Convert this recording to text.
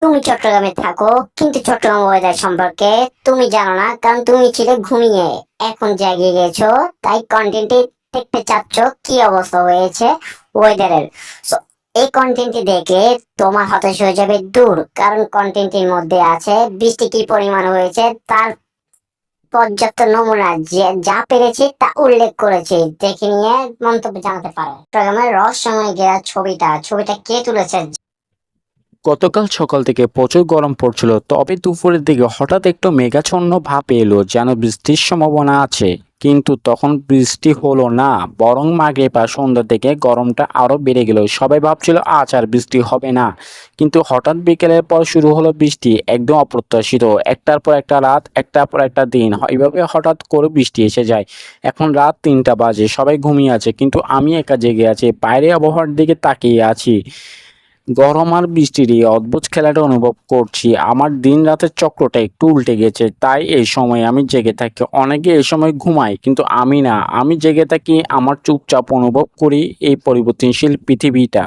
তুমি চট্টগ্রামে থাকো, কিন্তু চট্টগ্রাম ওয়েদার সম্পর্কে তুমি জানো না, কারণ তুমি ছিলে ঘুমিয়ে। এখন জেগে গেছো, তাই কন্টেন্টে দেখতে চাচ্ছ কি অবস্থা হয়েছে ওয়েদারের। সো এই কন্টেন্টটি দেখে তোমার হতাশ হয়ে যাবে দূর, কারণ কন্টেন্টের মধ্যে আছে বৃষ্টি কি পরিমাণ হয়েছে তার পর্যাপ্ত নমুনা, যে যা পেরেছি তা উল্লেখ করেছি। দেখে নিয়ে মন্তব্য জানাতে পারো। চট্টগ্রামের রহস্যময় ঘেরা ছবিটা কে তুলেছে? গতকাল সকাল থেকে প্রচুর গরম পড়ছিল, তবে দুপুরের দিকে হঠাৎ একটু মেঘাচ্ছন্ন ভাব এলো, যেন বৃষ্টির সম্ভাবনা আছে। কিন্তু তখন বৃষ্টি হলো না, বরং মাগরিব আর সন্ধ্যার দিকে গরমটা আরো বেড়ে গেল। সবাই ভাবছিল আজ আর বৃষ্টি হবে না, কিন্তু হঠাৎ বিকেলের পর শুরু হলো বৃষ্টি, একদম অপ্রত্যাশিত। একটার পর একটা রাত, একটার পর একটা দিন, এইভাবে হঠাৎ করে বৃষ্টি এসে যায়। এখন রাত ৩টা বাজে, সবাই ঘুমিয়ে আছে, কিন্তু আমি একা জেগে আছি, বাইরে আবহাওয়ার দিকে তাকিয়ে আছি। গরম আর বৃষ্টির এই অদ্ভুত খেলাটা অনুভব করছি। আমার দিন রাতের চক্রটা একটু উল্টে গেছে, তাই এই সময় আমি জেগে থাকি। অনেকে এই সময় ঘুমায়, কিন্তু আমি না, আমি জেগে থাকি। আমার চুপচাপ অনুভব করি এই পরিবর্তনশীল পৃথিবীটা।